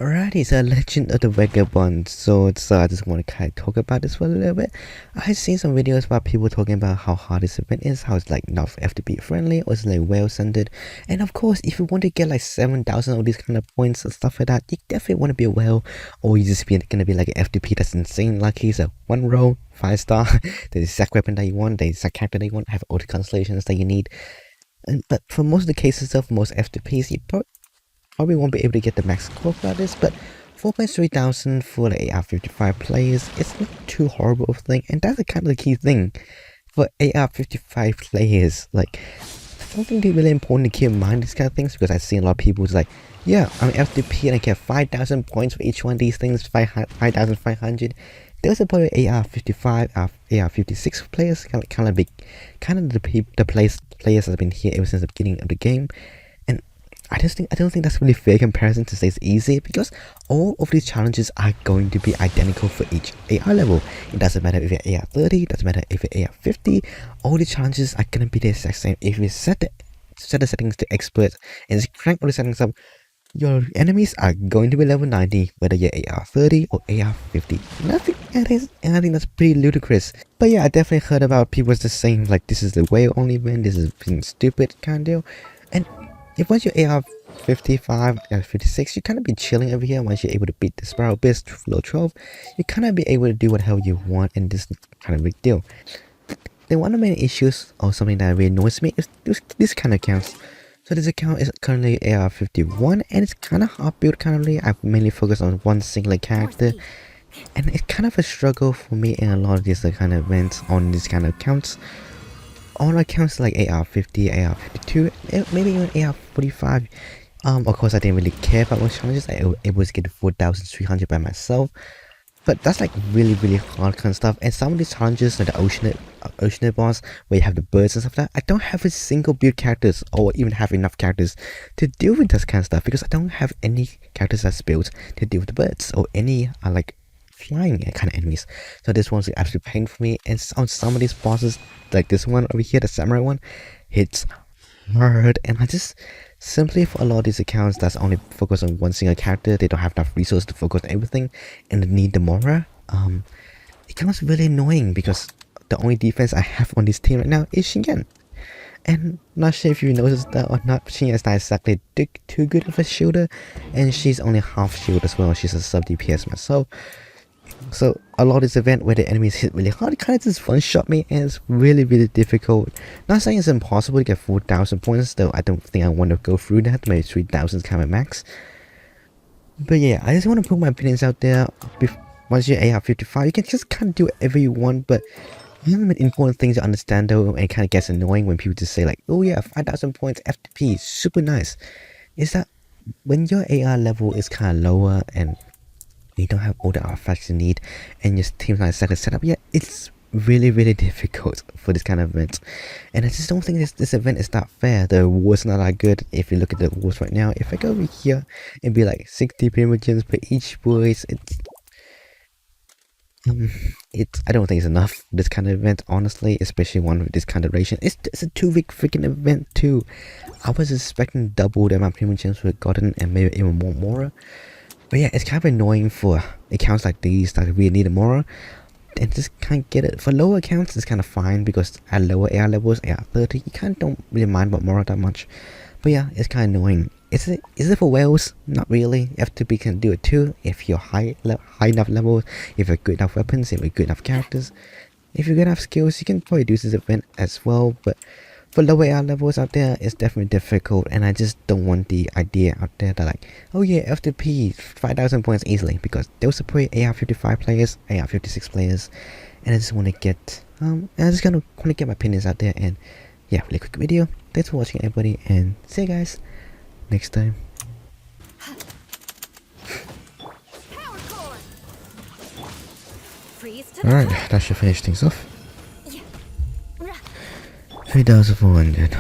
Alrighty, so Legend of the Vegabond. So I just want to kind of talk about this for a little bit. I've seen some videos about people talking about how hard this event is, how it's like not F2P friendly, or it's like well centered. And of course, if you want to get like 7,000 of these kind of points and stuff like that, you definitely want to be a whale, or you just gonna be like an F2P that's insane lucky. So one roll, 5-star, the exact weapon that you want, the exact character that you want, have all the constellations that you need. But for most of the cases of most F2Ps, you probably won't be able to get the max score for this, but 4,300 for the AR-55 players, it's not too horrible of a thing, and that's the kind of the key thing for AR-55 players. Like, something really important to keep in mind, these kind of things, because I've seen a lot of people who's like, yeah, I'm FTP and I get 5,000 points for each one of these things, 5,500. There's a point of AR-55, AR-56 players, kind of the players that have been here ever since the beginning of the game. I don't think that's really fair comparison to say it's easy, because all of these challenges are going to be identical for each AR level. It doesn't matter if you're AR 30, doesn't matter if you're AR 50, all the challenges are gonna be the exact same. If you set the settings to expert and just crank all the settings up, your enemies are going to be level 90 whether you're AR 30 or AR 50. And I think that's pretty ludicrous. But yeah, I definitely heard about people just saying like this is the way only win, this is being stupid kind of deal. And if once you're AR 55, AR 56, you kind of be chilling over here. Once you're able to beat the Spiral Beast flow 12, you kind of be able to do what the hell you want, and this kind of big deal. Then one of the main issues, or something that really annoys me, is this kind of accounts. So this account is currently AR 51, and it's kind of hard built currently. I've mainly focused on one single character, and it's kind of a struggle for me in a lot of these kind of events on these kind of accounts. On accounts like AR-50, AR-52, maybe even AR-45. Of course, I didn't really care about most challenges. I was getting 4,300 by myself. But that's like really hard kind of stuff. And some of these challenges, like the Oceanate boss, where you have the birds and stuff like that, I don't have a single build characters, or even have enough characters to deal with this kind of stuff, because I don't have any characters that's built to deal with the birds, or any like flying kind of enemies. So this one's an absolute pain for me. And on some of these bosses, like this one over here, the samurai one, hits hard. And I just simply, for a lot of these accounts that's only focused on one single character, they don't have enough resources to focus on everything, and they need the Mora. It becomes really annoying, because the only defense I have on this team right now is Shingen. And not sure if you noticed that or not, she is not exactly too good of a shielder, and she's only half shield as well. She's a sub DPS myself. So a lot of this event where the enemies hit really hard, it kind of just one-shot me, and it's really difficult. Not saying it's impossible to get 4,000 points, though I don't think I want to go through that. Maybe 3,000 is kind of max. But yeah, I just want to put my opinions out there. Once you're AR-55, you can just kind of do whatever you want, but one of the important things to understand though, and it kind of gets annoying when people just say like, oh yeah, 5,000 points FTP, super nice, is that when your AR level is kind of lower and you don't have all the artifacts you need, and your team's not exactly set up yet, it's really difficult for this kind of event. And I just don't think this event is that fair. The rewards not that good. If you look at the rewards right now, if I go over here, it'd be like 60 primogens per each boys. I don't think it's enough for this kind of event, honestly, especially one with this kind of duration. It's a 2-week freaking event too. I was expecting double the amount of primogens we gotten, and maybe even more. But yeah, it's kind of annoying for accounts like these that really need a Mora, and just can't get it. For lower accounts, it's kind of fine, because at lower AR levels, AR 30, you kind of don't really mind about Mora that much. But yeah, it's kind of annoying. Is it for whales? Not really. F2P can do it too if you're high enough levels, if you're good enough weapons, if you're good enough characters. If you're good enough skills, you can probably do this event as well. But for lower AR levels out there, it's definitely difficult, and I just don't want the idea out there that like, oh yeah, F2P 5,000 points easily, because they'll support AR-55 players, AR-56 players, and I just want to get I just kind of want to get my opinions out there. And yeah, really quick video. Thanks for watching, everybody, and see you guys next time. Alright, that should finish things off. 3,400.